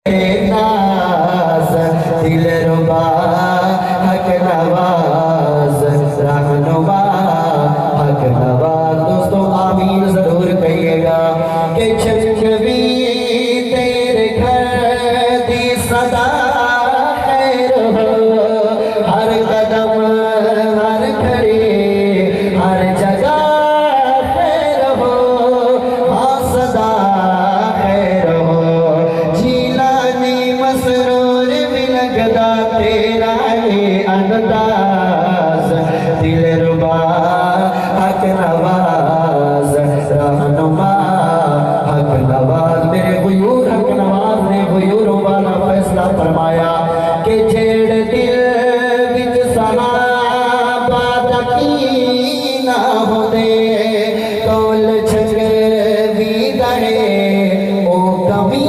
नाज दिलरुबा हक नवाज रहनुमा हक नवाज। दोस्तों आमीन जरूर कहिएगा कि चमकवी तेरे घर दी सदा खैर हो, हर कदम हर घड़ी हर जगह खैर हो, हाँ सदा खैर हो। जीलानी मसरूर भी लगदा तेरा ये अंदाज दिलरुबा हक नवाज रहनुमा हक नवाज। मेरे गुयूर हक नवाज ने गुयूरों वाला फैसला फरमाया कि जेड़ दिल विच सहाबा दी ना होंदे कौल छंगे भी दहे ओ कमी